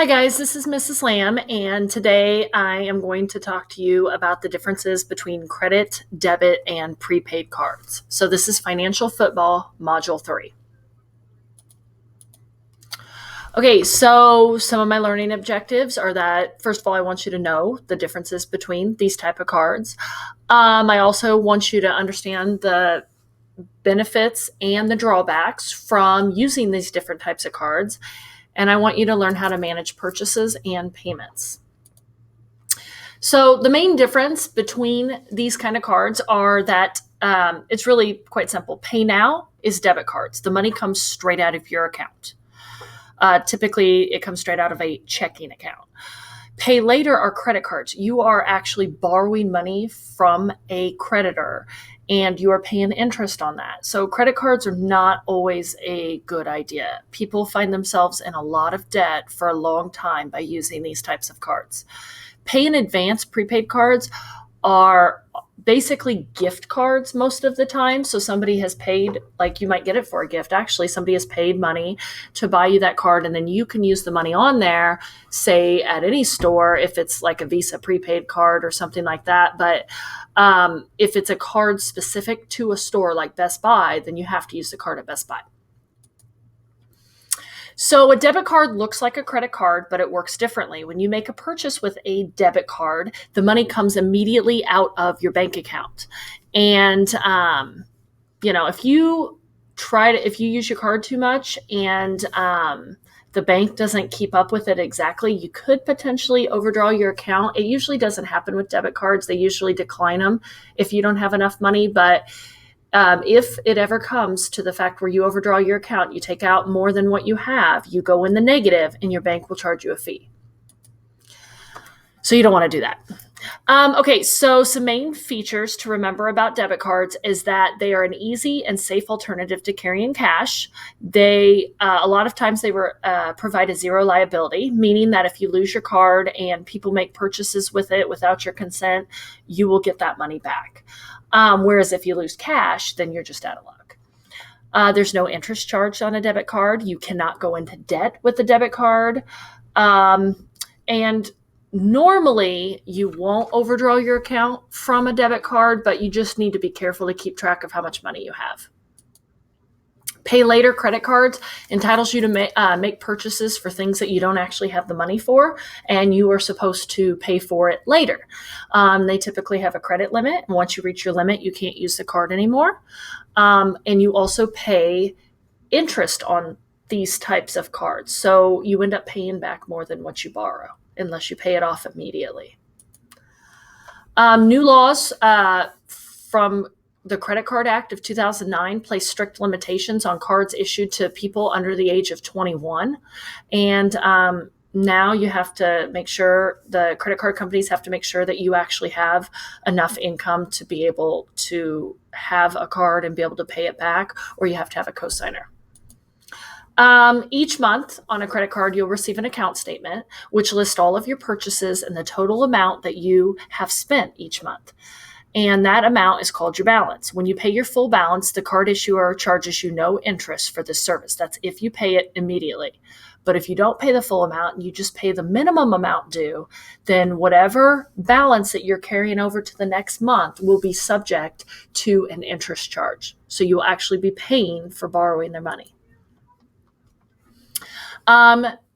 Hi guys, this is Mrs. Lamb, and today I am going to talk to you about the differences between credit, debit, and prepaid cards. So this is Financial Football Module 3. Okay, so some of my learning objectives are that, first of all, I want you to know the differences between these type of cards. I also want you to understand the benefits and the drawbacks from using these different types of cards. And I want you to learn how to manage purchases and payments. So the main difference between these kind of cards are that it's really quite simple. Pay now is debit cards. The money comes straight out of your account. Typically, it comes straight out of a checking account. Pay later are credit cards. You are actually borrowing money from a creditor and you are paying interest on that. So credit cards are not always a good idea. People find themselves in a lot of debt for a long time by using these types of cards. Pay in advance prepaid cards are basically gift cards most of the time. So somebody has paid, like you might get it for a gift. Actually, somebody has paid money to buy you that card, and then you can use the money on there, say at any store, if it's like a Visa prepaid card or something like that. But if it's a card specific to a store like Best Buy, then you have to use the card at Best Buy. So a debit card looks like a credit card, but it works differently. When you make a purchase with a debit card, the money comes immediately out of your bank account. And, if you use your card too much and the bank doesn't keep up with it exactly, you could potentially overdraw your account. It usually doesn't happen with debit cards. They usually decline them if you don't have enough money, but if it ever comes to the fact where you overdraw your account, you take out more than what you have, you go in the negative, and your bank will charge you a fee. So you don't want to do that. Okay, so some main features to remember about debit cards is that they are an easy and safe alternative to carrying cash. They a lot of times they provide a zero liability, meaning that if you lose your card and people make purchases with it without your consent, you will get that money back. Whereas if you lose cash, then you're just out of luck. There's no interest charged on a debit card. You cannot go into debt with a debit card. And normally you won't overdraw your account from a debit card, but you just need to be careful to keep track of how much money you have. Pay later credit cards entitles you to make purchases for things that you don't actually have the money for, and you are supposed to pay for it later. They typically have a credit limit, and once you reach your limit, you can't use the card anymore. And you also pay interest on these types of cards, so you end up paying back more than what you borrow, unless you pay it off immediately. New laws from the Credit Card Act of 2009 placed strict limitations on cards issued to people under the age of 21. And now you have to make sure, the credit card companies have to make sure that you actually have enough income to be able to have a card and be able to pay it back, or you have to have a cosigner. Each month on a credit card, you'll receive an account statement, which lists all of your purchases and the total amount that you have spent each month. And that amount is called your balance. When you pay your full balance, the card issuer charges you no interest for this service. That's if you pay it immediately. But if you don't pay the full amount and you just pay the minimum amount due, then whatever balance that you're carrying over to the next month will be subject to an interest charge. So you'll actually be paying for borrowing their money.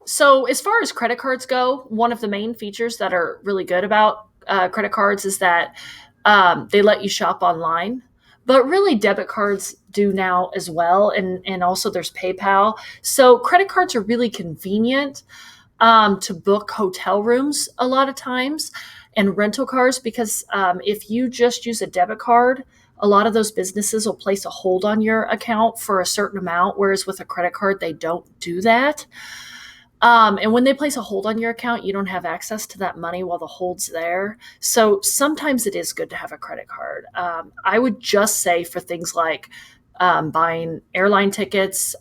So as far as credit cards go, one of the main features that are really good about credit cards is that they let you shop online, but really debit cards do now as well. And also there's PayPal. So credit cards are really convenient to book hotel rooms a lot of times and rental cars, because if you just use a debit card, a lot of those businesses will place a hold on your account for a certain amount, whereas with a credit card, they don't do that. And when they place a hold on your account, you don't have access to that money while the hold's there. So sometimes it is good to have a credit card. I would just say for things like buying airline tickets,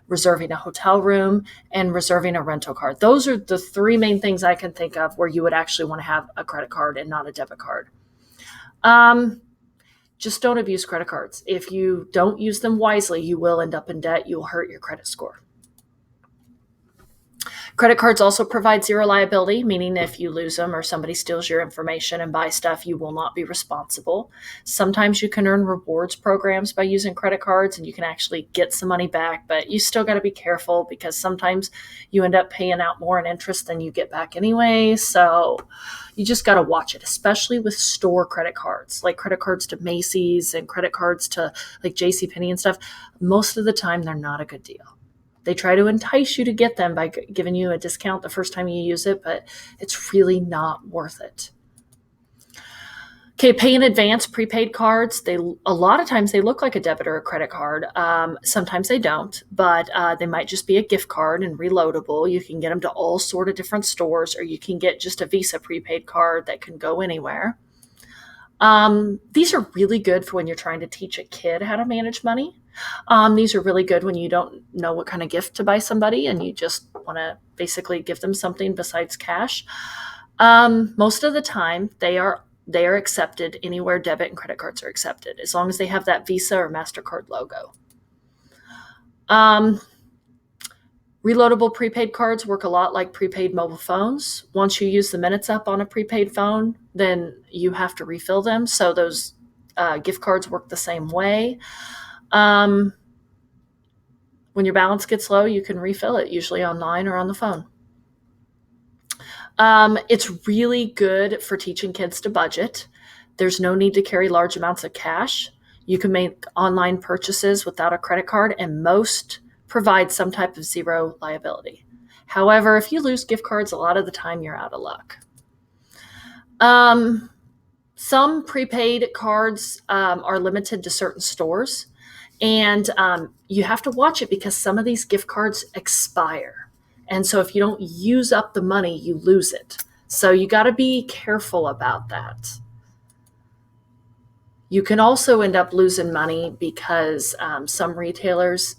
reserving a hotel room, and reserving a rental card. Those are the three main things I can think of where you would actually want to have a credit card and not a debit card. Just don't abuse credit cards. If you don't use them wisely, you will end up in debt. You'll hurt your credit score. Credit cards also provide zero liability, meaning if you lose them or somebody steals your information and buys stuff, you will not be responsible. Sometimes you can earn rewards programs by using credit cards and you can actually get some money back, but you still got to be careful because sometimes you end up paying out more in interest than you get back anyway. So you just got to watch it, especially with store credit cards, like credit cards to Macy's and credit cards to like JCPenney and stuff. Most of the time, they're not a good deal. They try to entice you to get them by giving you a discount the first time you use it, but it's really not worth it. Okay, pay in advance prepaid cards. A lot of times they look like a debit or a credit card. Sometimes they don't, but they might just be a gift card and reloadable. You can get them to all sort of different stores, or you can get just a Visa prepaid card that can go anywhere. These are really good for when you're trying to teach a kid how to manage money. These are really good when you don't know what kind of gift to buy somebody and you just want to basically give them something besides cash. Most of the time, they are accepted anywhere debit and credit cards are accepted, as long as they have that Visa or MasterCard logo. Reloadable prepaid cards work a lot like prepaid mobile phones. Once you use the minutes up on a prepaid phone, then you have to refill them. So those gift cards work the same way. When your balance gets low, you can refill it, usually online or on the phone. It's really good for teaching kids to budget. There's no need to carry large amounts of cash. You can make online purchases without a credit card, and most provide some type of zero liability. However, if you lose gift cards, a lot of the time you're out of luck. Some prepaid cards are limited to certain stores, and you have to watch it because some of these gift cards expire. And so if you don't use up the money, you lose it. So you got to be careful about that. You can also end up losing money because some retailers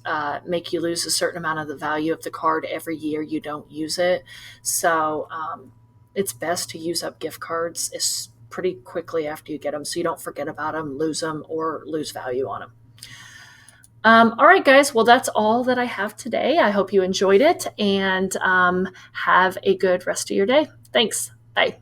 make you lose a certain amount of the value of the card every year you don't use it. So it's best to use up gift cards pretty quickly after you get them so you don't forget about them, lose them, or lose value on them. All right, guys. Well, that's all that I have today. I hope you enjoyed it and have a good rest of your day. Thanks. Bye.